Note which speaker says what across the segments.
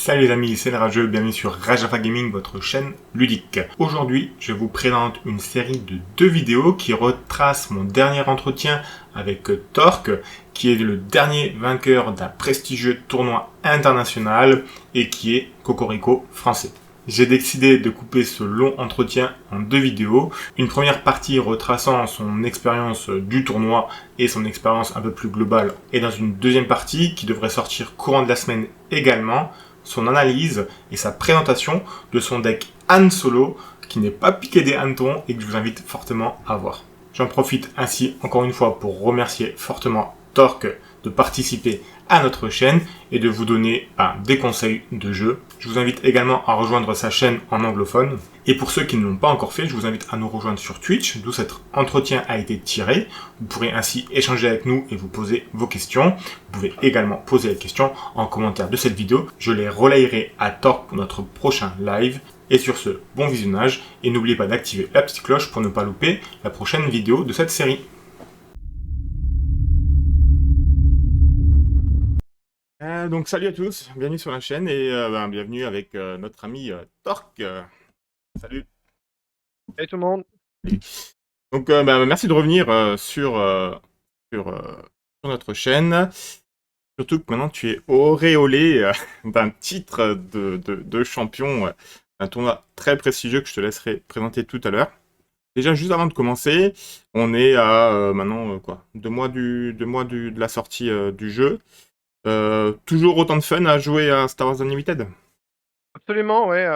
Speaker 1: Salut les amis, c'est le Rageux, bienvenue sur Rajafa Gaming, votre chaîne ludique. Aujourd'hui, je vous présente une série de 2 vidéos qui retracent mon dernier entretien avec Torque, qui est le dernier vainqueur d'un prestigieux tournoi international et qui est Cocorico français. J'ai décidé de couper ce long entretien en 2 vidéos. Une première partie retraçant son expérience du tournoi et son expérience un peu plus globale. Et dans une deuxième partie, qui devrait sortir courant de la semaine également, son analyse et sa présentation de son deck Han Solo, qui n'est pas piqué des hannetons et que je vous invite fortement à voir. J'en profite ainsi encore une fois pour remercier fortement Torque de participer à notre chaîne et de vous donner des conseils de jeu. Je vous invite également à rejoindre sa chaîne en anglophone. Et pour ceux qui ne l'ont pas encore fait, je vous invite à nous rejoindre sur Twitch, d'où cet entretien a été tiré. Vous pourrez ainsi échanger avec nous et vous poser vos questions. Vous pouvez également poser les questions en commentaire de cette vidéo. Je les relayerai à Torque pour notre prochain live. Et sur ce, bon visionnage et n'oubliez pas d'activer la petite cloche pour ne pas louper la prochaine vidéo de cette série. Donc salut à tous, bienvenue sur la chaîne et bienvenue avec notre ami Torque. Salut.
Speaker 2: Salut tout le monde.
Speaker 1: Donc merci de revenir sur, euh, sur notre chaîne. Surtout que maintenant tu es auréolé d'un titre de champion d'un tournoi très prestigieux que je te laisserai présenter tout à l'heure. Déjà, juste avant de commencer, on est à maintenant quoi, 2 mois de la sortie du jeu. Toujours autant de fun à jouer à Star Wars Unlimited?
Speaker 2: Absolument, ouais,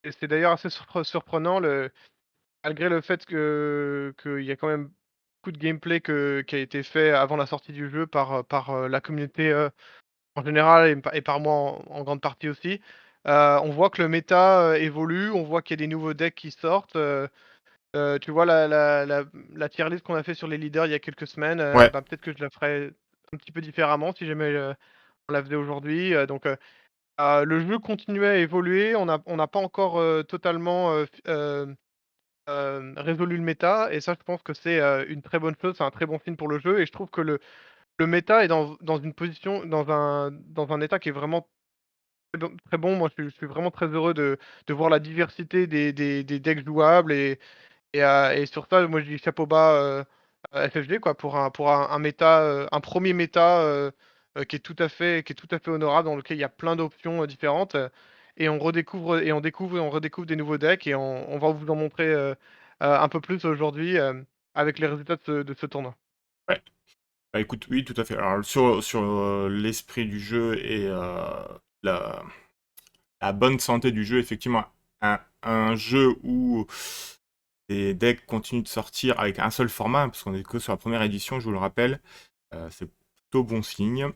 Speaker 2: et c'est d'ailleurs assez surprenant malgré le fait qu'il y a quand même beaucoup de gameplay qui a été fait avant la sortie du jeu par la communauté, en général et par moi en grande partie aussi. On voit que le méta, évolue, on voit qu'il y a des nouveaux decks qui sortent, tu vois la tier list qu'on a fait sur les leaders il y a quelques semaines,
Speaker 1: Ouais.
Speaker 2: peut-être que je la ferai un petit peu différemment si jamais, on la faisait aujourd'hui, le jeu continuait à évoluer, on n'a pas encore, totalement, résolu le méta et ça je pense que c'est, une très bonne chose, c'est un très bon signe pour le jeu et je trouve que le méta est dans une position dans un état qui est vraiment très bon. Moi je suis vraiment très heureux de voir la diversité des decks jouables et sur ça, moi je dis chapeau bas, FFG quoi, pour un méta, un 1er méta, qui est tout à fait honorable, dans lequel il y a plein d'options, différentes, et on redécouvre des nouveaux decks et on va vous en montrer, un peu plus aujourd'hui, avec les résultats de ce tournoi.
Speaker 1: Ouais. Bah écoute, oui, tout à fait. Alors sur l'esprit du jeu et la, la bonne santé du jeu, effectivement, un jeu où des decks continuent de sortir avec un seul format, parce qu'on est que sur la première édition, je vous le rappelle, c'est plutôt bon signe.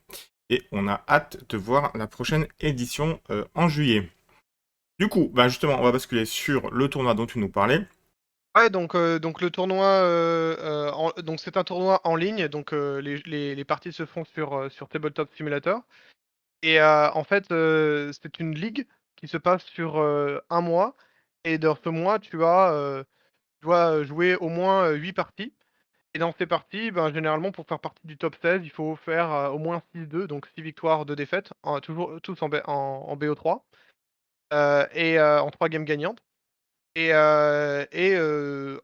Speaker 1: Et on a hâte de voir la prochaine édition en juillet. Du coup, bah justement, on va basculer sur le tournoi dont tu nous parlais.
Speaker 2: Ouais, donc le tournoi, donc c'est un tournoi en ligne, donc les parties se font sur Tabletop Simulator. Et en fait, c'est une ligue qui se passe sur, 1 mois et dans ce mois, tu dois jouer au moins, 8 parties et dans ces parties, ben, généralement pour faire partie du top 16, il faut faire, au moins 6-2, donc 6 victoires, 2 défaites, toujours tous en BO3, en 3 games gagnantes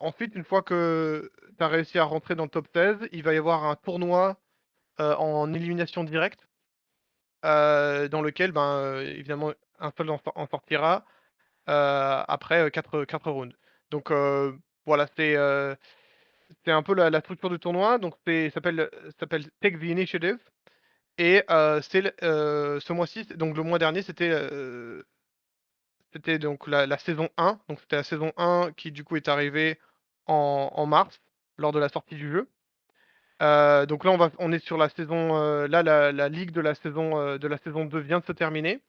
Speaker 2: ensuite une fois que tu as réussi à rentrer dans le top 16, il va y avoir un tournoi, en élimination directe, dans lequel, ben, évidemment un seul en sortira, après, 4 rounds. Donc voilà, c'est un peu la structure du tournoi. Donc ça s'appelle Take the Initiative et ce mois-ci, donc le mois dernier, c'était donc la saison 1. Donc c'était la saison 1 qui du coup est arrivée en mars, lors de la sortie du jeu. Donc là on est sur la saison, là la ligue de la saison 2 vient de se terminer.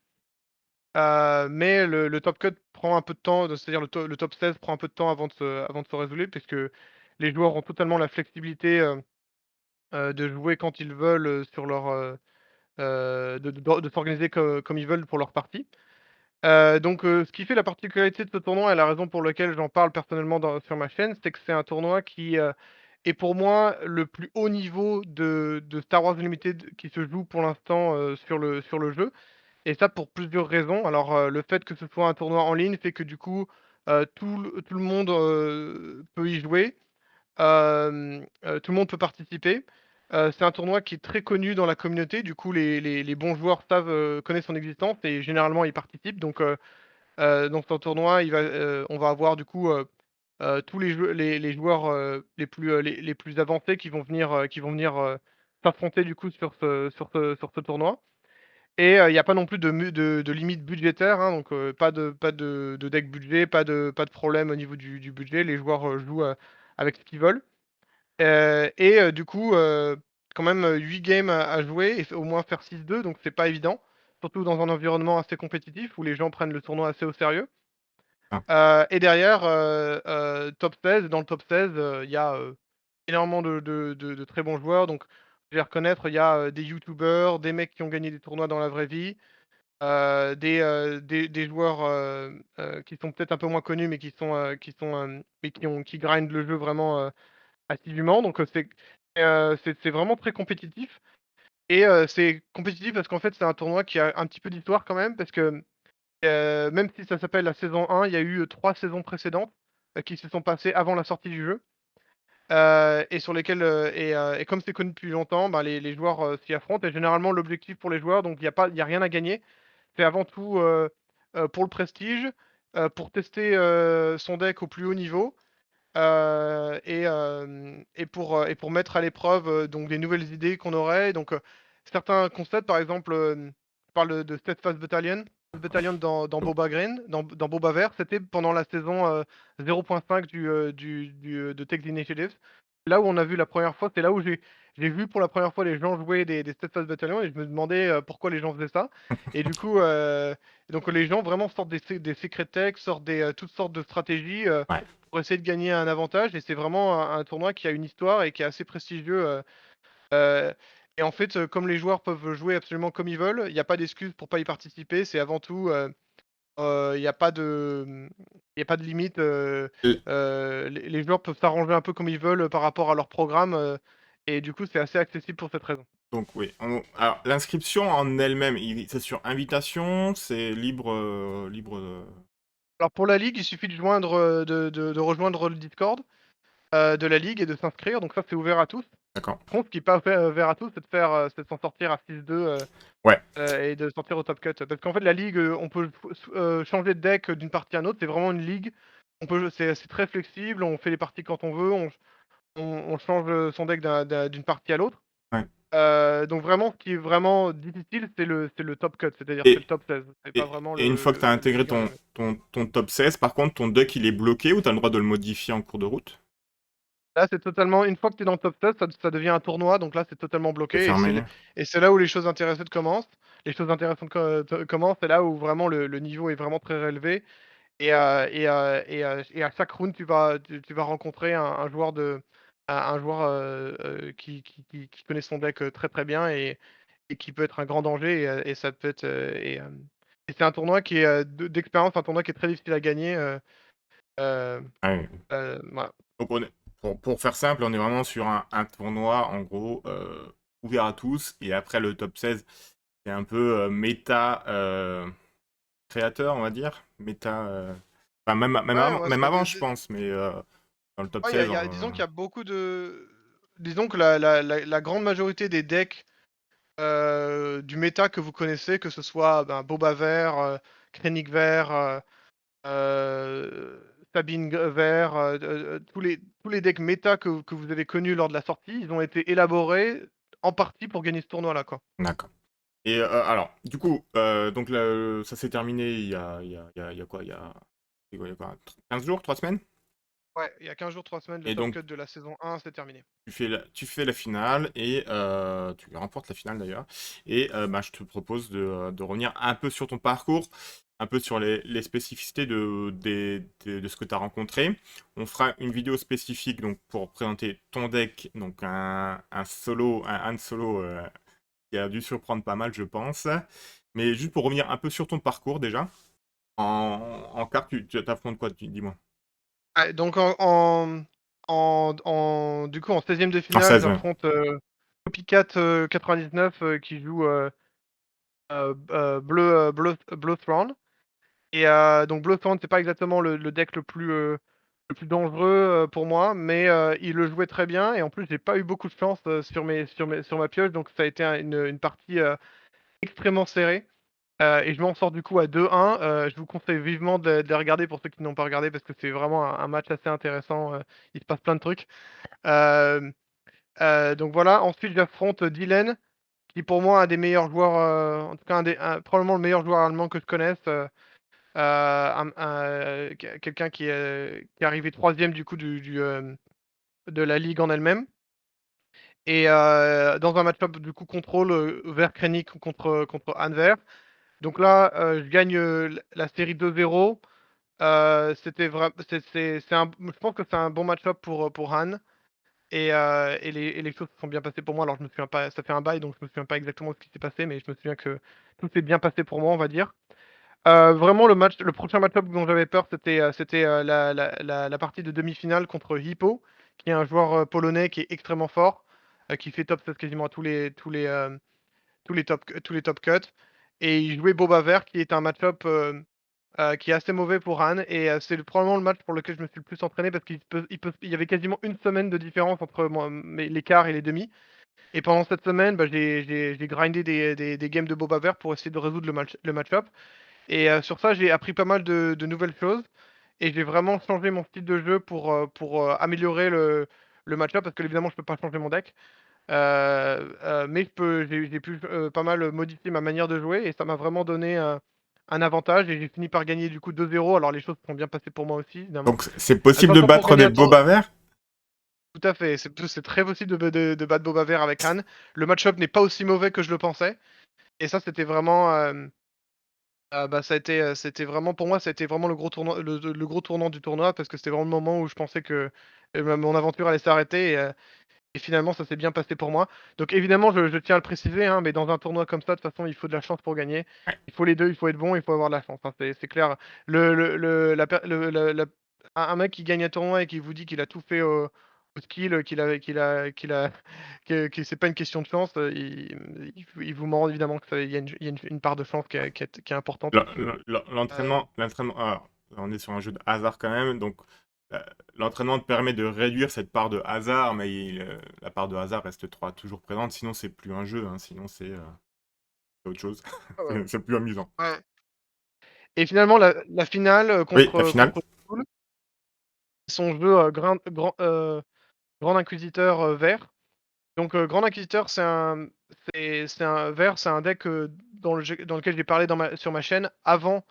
Speaker 2: Mais le top cut prend un peu de temps, c'est-à-dire le top 16 prend un peu de temps avant de se résoudre puisque les joueurs ont totalement la flexibilité, de jouer quand ils veulent, sur leur, de s'organiser comme ils veulent pour leur partie. Donc ce qui fait la particularité de ce tournoi et la raison pour laquelle j'en parle personnellement sur ma chaîne, c'est que c'est un tournoi qui, est pour moi le plus haut niveau de Star Wars Unlimited qui se joue pour l'instant, sur le jeu. et ça pour plusieurs raisons. Alors, le fait que ce soit un tournoi en ligne fait que du coup, tout le monde, peut y jouer. Tout le monde peut participer. C'est un tournoi qui est très connu dans la communauté, du coup les bons joueurs savent, connaissent son existence et généralement ils participent donc dans ce tournoi, on va avoir du coup, tous les joueurs, les plus avancés qui vont venir s'affronter du coup sur ce tournoi et il y a pas non plus de limite budgétaire, hein, donc pas de deck budget, pas de problème au niveau du budget. Les joueurs, jouent, avec ce qu'ils veulent. Du coup, quand même, 8 games à jouer et au moins faire 6-2 donc c'est pas évident. Surtout dans un environnement assez compétitif où les gens prennent le tournoi assez au sérieux.
Speaker 1: Ah,
Speaker 2: Et derrière, top 16, dans le top 16, il y a, énormément de très bons joueurs donc je vais reconnaître, il y a, des youtubeurs, des mecs qui ont gagné des tournois dans la vraie vie, des joueurs, qui sont peut-être un peu moins connus mais mais qui grindent le jeu vraiment, assidûment donc c'est vraiment très compétitif et c'est compétitif parce qu'en fait, c'est un tournoi qui a un petit peu d'histoire quand même parce que, même si ça s'appelle la saison 1, il y a eu, 3 saisons précédentes, qui se sont passées avant la sortie du jeu, et sur lesquelles, et comme c'est connu depuis longtemps, ben, les joueurs, s'y affrontent et généralement l'objectif pour les joueurs donc il y a rien à gagner. C'est avant tout, pour le prestige, pour tester, son deck au plus haut niveau. Et pour mettre à l'épreuve, donc des nouvelles idées qu'on aurait, donc certains concepts, par exemple, je parle de Steadfast Battalion. Battalion dans Boba Green, dans Boba Vert, c'était pendant la saison, 0.5 de Text Initiative. Là où on a vu la première fois, c'est là où j'ai vu pour la première fois les gens jouer des Steadfast Battalion et je me demandais, pourquoi les gens faisaient ça et du coup, donc les gens vraiment sortent des secret texts, sortent toutes sortes de stratégies,
Speaker 1: ouais.
Speaker 2: pour essayer de gagner un avantage et c'est vraiment un tournoi qui a une histoire et qui est assez prestigieux, heu et en fait, comme les joueurs peuvent jouer absolument comme ils veulent, il y a pas d'excuse pour pas y participer. C'est avant tout, il y a pas de, il y a pas de limite, les joueurs peuvent s'arranger un peu comme ils veulent, par rapport à leur programme, et du coup, c'est assez accessible pour cette raison.
Speaker 1: Donc oui. Alors l'inscription en elle-même, c'est sur invitation, c'est libre, libre.
Speaker 2: Alors pour la ligue, il suffit de joindre, de rejoindre le Discord, de la ligue et de s'inscrire, donc ça, c'est ouvert à tous.
Speaker 1: D'accord.
Speaker 2: Par contre, ce qui est pas ouvert à tous, c'est de s'en sortir à 6-2,
Speaker 1: Ouais.
Speaker 2: et de sortir au top cut. Parce qu'en fait, la ligue, on peut changer de deck d'une partie à une autre. C'est vraiment une ligue. C'est très flexible. On fait les parties quand on veut. On change, son deck d'une partie à l'autre.
Speaker 1: Ouais.
Speaker 2: Donc vraiment, ce qui est vraiment difficile, c'est le top cut, c'est-à-dire c'est
Speaker 1: Et,
Speaker 2: le top 16. C'est pas vraiment
Speaker 1: et une fois que tu as
Speaker 2: la
Speaker 1: intégré
Speaker 2: ligue en
Speaker 1: ton,
Speaker 2: elle-même.
Speaker 1: ton top 16, par contre, ton deck il est bloqué ou tu as le droit de le modifier en cours de route?
Speaker 2: Là, c'est totalement une fois que tu es dans le top 16, ça devient un tournoi, donc là, c'est totalement
Speaker 1: C'est
Speaker 2: bloqué
Speaker 1: fermé.
Speaker 2: et c'est là où les choses intéressantes commencent. Les choses intéressantes commencent, c'est là où vraiment le niveau est vraiment très relevé et à chaque round, tu vas rencontrer un joueur, qui connaît son deck, très, très bien et qui peut être un grand danger et ça peut être, et c'est un tournoi qui est, d'expérience, un tournoi qui est très difficile à gagner, heu
Speaker 1: Ouais.
Speaker 2: voilà.
Speaker 1: Donc pour faire simple, on est vraiment sur un tournoi en gros ouvert à tous et après le top 16, c'est un peu méta créateur, on va dire. Méta. Enfin,
Speaker 2: Ouais, ouais,
Speaker 1: même
Speaker 2: c'est
Speaker 1: avant,
Speaker 2: des
Speaker 1: je pense, mais dans le top
Speaker 2: ouais,
Speaker 1: 16,
Speaker 2: disons qu'il y a beaucoup de disons que la grande majorité des decks, du méta que vous connaissez, que ce soit, ben, Boba vert, Krennic vert, Sabine vert, tous les decks méta que vous avez connus lors de la sortie, ils ont été élaborés en partie pour gagner ce tournoi-là, quoi.
Speaker 1: d'accord. Et alors, du coup, donc ça s'est terminé il y a quoi? Il y a quoi, 15 jours, 3 semaines?
Speaker 2: Ouais, il y a 15 jours, 3 semaines, le
Speaker 1: Et
Speaker 2: top
Speaker 1: donc,
Speaker 2: cut de la saison 1, c'est terminé.
Speaker 1: tu fais la finale et tu remportes la finale d'ailleurs. Et bah, je te propose de revenir un peu sur ton parcours, un peu sur les spécificités de ce que tu as rencontré. On fera une vidéo spécifique donc, pour présenter ton deck, donc un solo, un Han Solo qui a dû surprendre pas mal, je pense. Mais juste pour revenir un peu sur ton parcours déjà, en carte, tu affrontes quoi, dis-moi?
Speaker 2: Ouais, donc du coup, en 16e de
Speaker 1: En
Speaker 2: finale,
Speaker 1: 16, ouais.
Speaker 2: j'affronte, Copycat, 99, qui joue, Blue Throne. Et donc Blue Throne, c'est pas exactement le deck le plus dangereux pour moi, mais il le jouait très bien. Et en plus, j'ai pas eu beaucoup de chance sur ma pioche, donc ça a été une partie extrêmement serrée. Et je m'en sors du coup à 2-1. Je vous conseille vivement de les regarder pour ceux qui n'ont pas regardé parce que c'est vraiment un match assez intéressant. Il se passe plein de trucs. Euh, donc voilà. Ensuite, j'affronte Dylan, qui pour moi est un des meilleurs joueurs, en tout cas probablement le meilleur joueur allemand que je connaisse. Quelqu'un qui est arrivé troisième du coup de la ligue en elle-même. Et dans un match-up du coup contrôle vers Krennic contre Anver. Donc là, je gagne la série 2-0. C'était vrai, je pense que c'est un bon match-up pour Han. Et les choses se sont bien passées pour moi. Alors je me souviens pas, ça fait un bail, donc je me souviens pas exactement ce qui s'est passé, mais je me souviens que tout s'est bien passé pour moi, on va dire. Vraiment, le prochain match-up dont j'avais peur, c'était la partie de demi-finale contre Hippo, qui est un joueur polonais qui est extrêmement fort, qui fait top 16 quasiment à tous les top cuts. Et il jouait Boba Vert, qui est un match-up qui est assez mauvais pour Han. Et c'est probablement le match pour lequel je me suis le plus entraîné parce qu'il y avait quasiment une semaine de différence entre les quarts et les demi. Et pendant cette semaine, bah, j'ai grindé des games de Boba Vert pour essayer de résoudre le match-up. Et sur ça, j'ai appris pas mal de nouvelles choses. Et j'ai vraiment changé mon style de jeu pour améliorer le match-up parce que évidemment, je peux pas changer mon deck. Mais j'ai pu pas mal modifier ma manière de jouer et ça m'a vraiment donné un avantage et j'ai fini par gagner du coup 2-0. Alors les choses se sont bien passées pour moi aussi, évidemment.
Speaker 1: Donc c'est possible de
Speaker 2: Attention pour
Speaker 1: battre
Speaker 2: gagner
Speaker 1: des
Speaker 2: un tour.
Speaker 1: Boba Verts?
Speaker 2: Tout à fait, c'est très possible de battre Boba Vert avec Han. Le match-up n'est pas aussi mauvais que je le pensais. Et ça, c'était vraiment. Bah, c'était vraiment pour moi, ça a été vraiment le gros tournant du tournoi parce que c'était vraiment le moment où je pensais que mon aventure allait s'arrêter et finalement ça s'est bien passé pour moi. Donc évidemment, je tiens à le préciser, hein, mais dans un tournoi comme ça, de toute façon, il faut de la chance pour gagner. Il faut les deux, il faut être bon, il faut avoir de la chance, hein, c'est clair. La per- la- un mec qui gagne un tournoi et qui vous dit qu'il a tout fait au skill, que c'est pas une question de chance, il vous ment évidemment il y a une part de chance qui est importante. Euh,
Speaker 1: L'entraînement, alors, on est sur un jeu de hasard quand même, donc euh, l'entraînement te permet de réduire cette part de hasard, mais la part de hasard reste toujours présente, sinon c'est plus un jeu, hein, sinon c'est autre chose.
Speaker 2: ah ouais.
Speaker 1: C'est plus amusant.
Speaker 2: Ouais. Et finalement, la finale
Speaker 1: Oui, la finale.
Speaker 2: contre Toul, son jeu Grand Inquisiteur vert. Donc, Grand Inquisiteur, c'est un vert, c'est un deck dans lequel j'ai parlé sur ma chaîne avant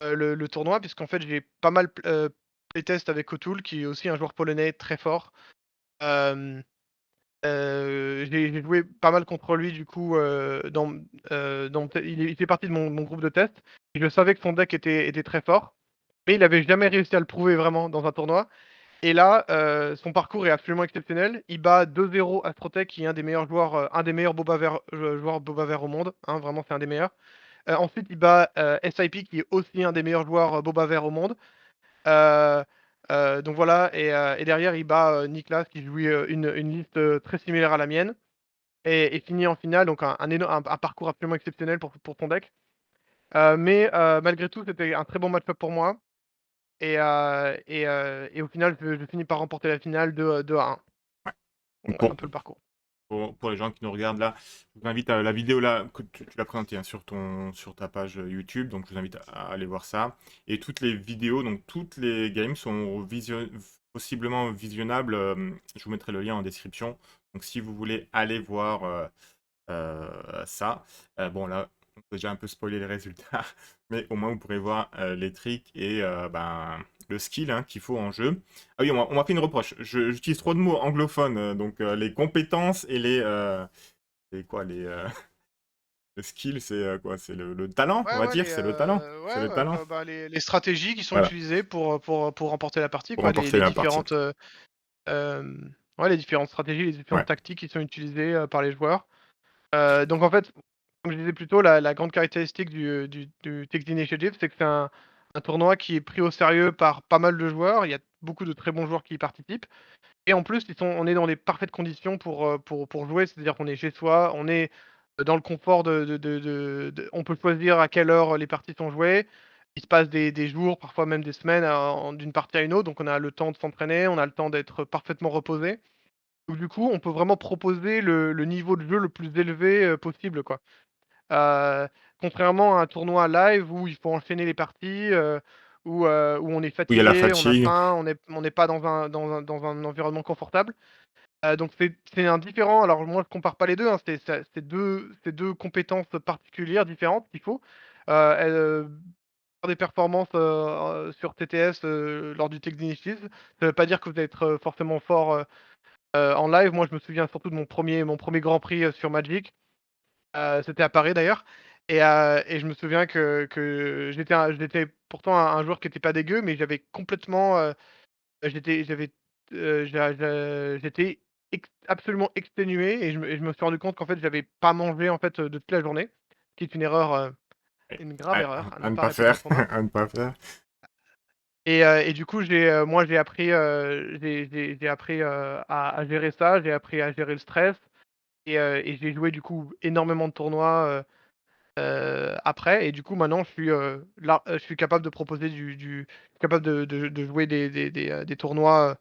Speaker 2: le tournoi, puisqu'en fait, j'ai pas mal playtest avec O'Toole, qui est aussi un joueur polonais très fort. Euh, j'ai joué pas mal contre lui, du coup, il fait partie de mon groupe de test. Et je savais que son deck était très fort, mais il avait jamais réussi à le prouver vraiment dans un tournoi. Et là, son parcours est absolument exceptionnel. Il bat 2-0 Astrotech, qui est un des meilleurs joueurs Boba Vert au monde. Hein, vraiment, c'est un des meilleurs. Ensuite, il bat SIP, qui est aussi un des meilleurs joueurs Boba Vert au monde. Euh, donc voilà, et derrière, il bat Niklas, qui joue une liste très similaire à la mienne, et finit en finale. Donc un parcours absolument exceptionnel pour son deck. Mais malgré tout, c'était un très bon match-up pour moi. Et au final, je finis par remporter la finale de 2-1. Bon,
Speaker 1: Donc,
Speaker 2: voilà un peu le parcours.
Speaker 1: pour les gens qui nous regardent là, je vous invite à la vidéo là que tu l'as présentée, hein, sur ta page YouTube, donc je vous invite à aller voir ça. Et toutes les vidéos, donc toutes les games sont possiblement visionnables. Je vous mettrai le lien en description. Donc si vous voulez aller voir ça, bon là, on peut déjà un peu spoiler les résultats, mais au moins vous pourrez voir les tricks et le skill, hein, qu'il faut en jeu. Ah oui, on m'a fait une reproche. J'utilise trop de mots anglophones, donc les compétences et quoi, le skill, c'est quoi? C'est le talent, on
Speaker 2: Ouais,
Speaker 1: va
Speaker 2: ouais,
Speaker 1: dire, c'est le talent. C'est le talent.
Speaker 2: les stratégies qui sont
Speaker 1: Voilà,
Speaker 2: utilisées pour remporter la partie,
Speaker 1: pour
Speaker 2: quoi.
Speaker 1: remporter la partie.
Speaker 2: Euh, les différentes stratégies, les différentes
Speaker 1: Ouais.
Speaker 2: tactiques qui sont utilisées par les joueurs. Donc en fait, comme je disais plus tôt, la grande caractéristique du Text Initiative, c'est que c'est un tournoi qui est pris au sérieux par pas mal de joueurs. Il y a beaucoup de très bons joueurs qui y participent. Et en plus, on est dans les parfaites conditions pour jouer, c'est-à-dire qu'on est chez soi, dans le confort on peut choisir à quelle heure les parties sont jouées. Il se passe des jours, parfois même des semaines, d'une partie à une autre, donc on a le temps de s'entraîner, on a le temps d'être parfaitement reposé. Donc du coup, on peut vraiment proposer le niveau de jeu le plus élevé, possible, quoi. Heu, Contrairement à un tournoi live où il faut enchaîner les parties, où on est
Speaker 1: Où il y a la
Speaker 2: fatigué, on a
Speaker 1: fatigue.
Speaker 2: faim, on n'est pas dans un environnement confortable. Donc c'est un différent. Alors moi je compare pas les 2, hein, c'est deux compétences particulières différentes qu'il faut. Faire des performances, sur TTS, lors du Tech Initiative, ça veut pas dire que vous allez être, forcément fort, en live. Moi je me souviens surtout de mon premier grand prix, sur Magic. C'était à Paris d'ailleurs, et je me souviens que j'étais pourtant un joueur qui était pas dégueu, mais j'avais complètement, j'avais, j'étais absolument exténué, et je me suis rendu compte qu'en fait j'avais pas mangé en fait, de toute la journée, ce qui est une grave
Speaker 1: À,
Speaker 2: erreur à ne
Speaker 1: à ne
Speaker 2: pas
Speaker 1: pas
Speaker 2: répéter en
Speaker 1: faire,
Speaker 2: tournoi.
Speaker 1: à ne pas faire.
Speaker 2: Et du coup moi j'ai appris, j'ai appris, à gérer ça, j'ai appris à gérer le stress, et j'ai joué du coup énormément de tournois, après, et du coup maintenant je suis capable de proposer je suis capable de jouer des tournois,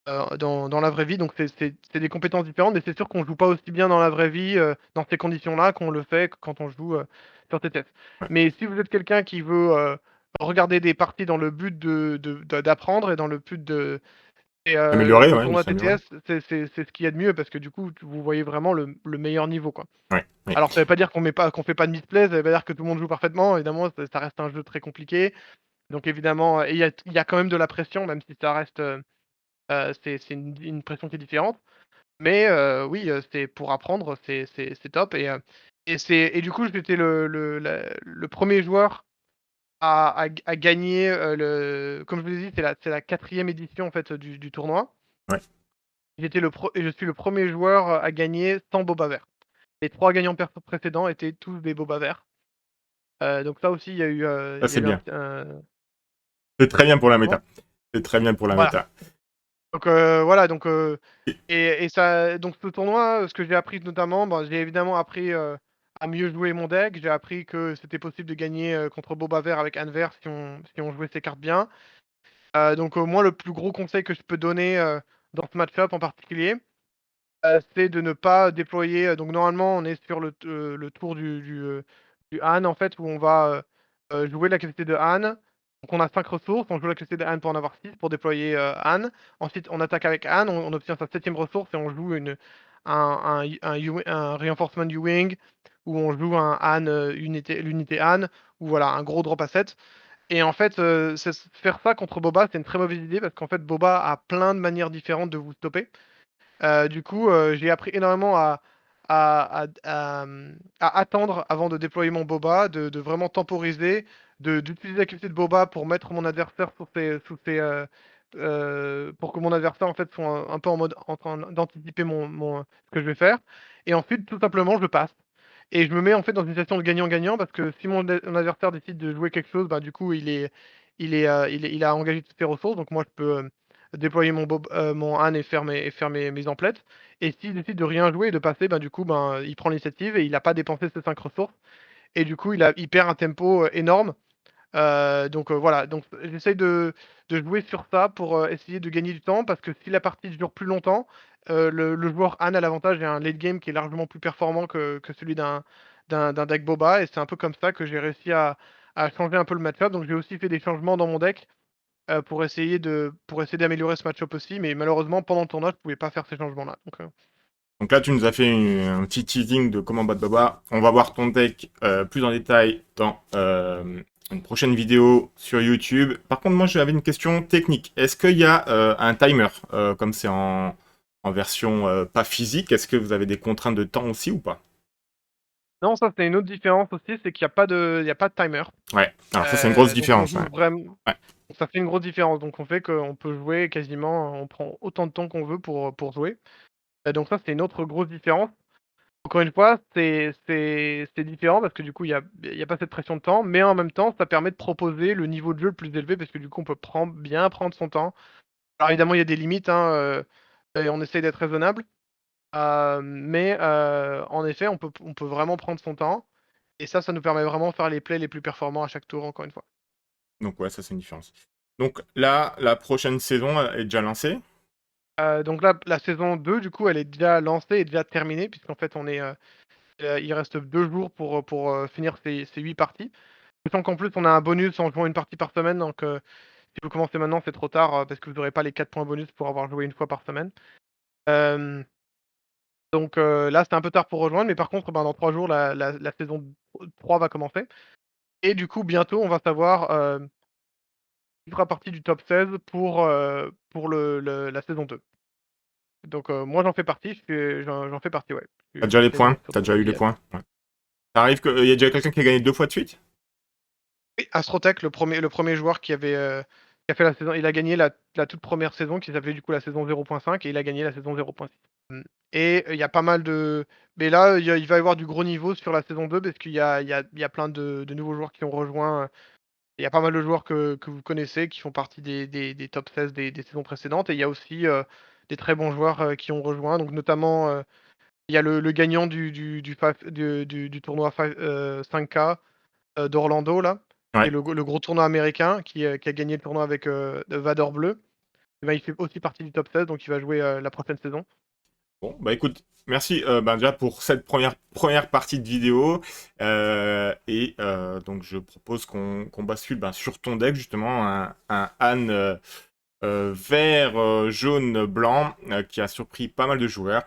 Speaker 2: dans la vraie vie. Donc c'est des compétences différentes, mais c'est sûr qu'on joue pas aussi bien dans la vraie vie, dans ces conditions-là, qu'on le fait quand on joue, sur TTS.
Speaker 1: Ouais.
Speaker 2: Mais si vous êtes quelqu'un qui veut, regarder des parties dans le but d'apprendre, et dans le but
Speaker 1: Améliorer,
Speaker 2: le
Speaker 1: ouais, de
Speaker 2: tournoi
Speaker 1: s'améliorer.
Speaker 2: TTS, c'est ce qu'il y a de mieux, parce que du coup vous voyez vraiment le meilleur niveau, quoi.
Speaker 1: Ouais, ouais.
Speaker 2: Alors ça veut pas dire qu'on fait pas de misplay, ça veut pas dire que tout le monde joue parfaitement. Évidemment, ça reste un jeu très compliqué. Donc évidemment, et il y a quand même de la pression, même si ça reste, c'est une pression qui est différente. Mais oui, c'est pour apprendre, c'est top, et du coup, j'étais le 1er joueur à gagner, comme je vous l'ai dit, c'est la 4e édition en fait, du tournoi.
Speaker 1: Ouais.
Speaker 2: Et je suis le 1er joueur, à gagner sans boba vert. Les 3 gagnants précédents étaient tous des boba verts. Donc ça aussi,
Speaker 1: Ça,
Speaker 2: il y a
Speaker 1: c'est
Speaker 2: eu
Speaker 1: bien. C'est très bien pour la
Speaker 2: comment?
Speaker 1: méta. C'est très bien pour la
Speaker 2: Voilà.
Speaker 1: méta.
Speaker 2: Donc voilà, et ça, donc ce tournoi, ce que j'ai appris notamment, j'ai évidemment appris, à mieux jouer mon deck. J'ai appris que c'était possible de gagner, contre Boba Vert avec Anne si on jouait ses cartes bien. Donc moi, le plus gros conseil que je peux donner, dans ce match-up en particulier, c'est de ne pas déployer, donc normalement, on est sur le tour du Han, en fait, où on va, jouer la capacité de Han. Donc on a 5 ressources, on joue la capacité de Han pour en avoir 6 pour déployer, Han. Ensuite, on attaque avec Han, on obtient sa 7e ressource, et on joue un Reinforcement U-Wing, où on joue un Han, l'unité Han, ou voilà, un gros drop à 7. Et en fait, faire ça contre Boba, c'est une très mauvaise idée, parce qu'en fait, Boba a plein de manières différentes de vous stopper. Du coup, j'ai appris énormément à attendre avant de déployer mon boba, de vraiment temporiser, d'utiliser la qualité de boba pour mettre mon adversaire pour que mon adversaire en fait soit un peu en mode en train d'anticiper ce que je vais faire, et ensuite tout simplement je passe. Et je me mets en fait dans une situation de gagnant-gagnant, parce que si mon adversaire décide de jouer quelque chose, bah, du coup il a engagé toutes ses ressources, donc moi je peux, déployer mon Han, et faire mes emplettes. Et s'il décide de rien jouer et de passer, ben, du coup, ben, il prend l'initiative et il a pas dépensé ses 5 ressources, et du coup, il perd un tempo, énorme. Donc voilà, donc j'essaye de jouer sur ça pour, essayer de gagner du temps, parce que si la partie dure plus longtemps, le joueur Han a l'avantage et un late game qui est largement plus performant que celui d'un deck Boba, et c'est un peu comme ça que j'ai réussi à changer un peu le match-up. Donc j'ai aussi fait des changements dans mon deck, pour essayer d'améliorer ce match-up aussi, mais malheureusement pendant le tournoi, je pouvais pas faire ces changements-là,
Speaker 1: Donc là, tu nous as fait un petit teasing de comment battre Boba. On va voir ton deck plus en détail dans une prochaine vidéo sur YouTube. Par contre, moi, j'avais une question technique. Est-ce qu'il y a un timer, comme c'est en version pas physique? Est-ce que vous avez des contraintes de temps aussi ou pas?
Speaker 2: Non, ça c'est une autre différence aussi, c'est qu'il y a pas de timer.
Speaker 1: Ouais, alors ça, c'est une grosse
Speaker 2: Donc on
Speaker 1: différence.
Speaker 2: joue
Speaker 1: Ouais.
Speaker 2: vraiment,
Speaker 1: Ouais.
Speaker 2: ça fait une grosse différence, donc on fait qu'on peut jouer quasiment, on prend autant de temps qu'on veut pour jouer. Donc ça, c'est une autre grosse différence. Encore une fois, c'est différent, parce que du coup, il y a pas cette pression de temps, mais en même temps, ça permet de proposer le niveau de jeu le plus élevé, parce que du coup, on peut bien prendre son temps. Alors évidemment, il y a des limites, hein, et on essaye d'être raisonnable. Mais en effet, on peut vraiment prendre son temps. Et ça nous permet vraiment de faire les plays les plus performants à chaque tour, encore une fois.
Speaker 1: Donc ouais, ça c'est une différence. Donc là, la prochaine saison est déjà lancée.
Speaker 2: Donc là, la saison 2, du coup, elle est déjà lancée et déjà terminée, puisqu'en fait, il reste 2 jours pour finir ces 8 parties. D'autant qu'en plus, on a un bonus en jouant une partie par semaine, donc si vous commencez maintenant, c'est trop tard, parce que vous n'aurez pas les 4 points bonus pour avoir joué une fois par semaine. Hem, donc là, c'est un peu tard pour rejoindre, mais par contre, ben, dans 3 jours, la saison 3 va commencer et du coup, bientôt, on va savoir, qui fera partie du top 16 pour la saison 2. Donc moi, j'en fais partie, j'en fais partie, ouais.
Speaker 1: T'as déjà les
Speaker 2: C'est
Speaker 1: points?
Speaker 2: sur
Speaker 1: T'as déjà eu les
Speaker 2: yes.
Speaker 1: points? Ouais. Ça arrive qu'il y a déjà quelqu'un qui a gagné 2 fois de suite?
Speaker 2: Oui, Astrotech, le premier joueur qui a fait la saison, il a gagné la toute première saison qui s'appelait du coup la saison 0.5 et il a gagné la saison 0.6. Et il y a pas mal de mais là, il va y avoir du gros niveau sur la saison 2 parce qu'il y a plein de nouveaux joueurs qui ont rejoint, il y a pas mal de joueurs que vous connaissez qui font partie des top 16 des saisons précédentes et il y a aussi, des très bons joueurs, qui ont rejoint donc notamment, il y a le gagnant du tournoi 5K, d'Orlando là, et
Speaker 1: Ouais.
Speaker 2: le gros tournoi américain qui a gagné le tournoi avec, Vador Bleu. Et ben, il fait aussi partie du top 16 donc il va jouer, la prochaine saison.
Speaker 1: Bon, bah écoute, merci déjà pour cette première partie de vidéo. Donc je propose qu'on bascule sur ton deck, justement, un Han vert, jaune, blanc, qui a surpris pas mal de joueurs.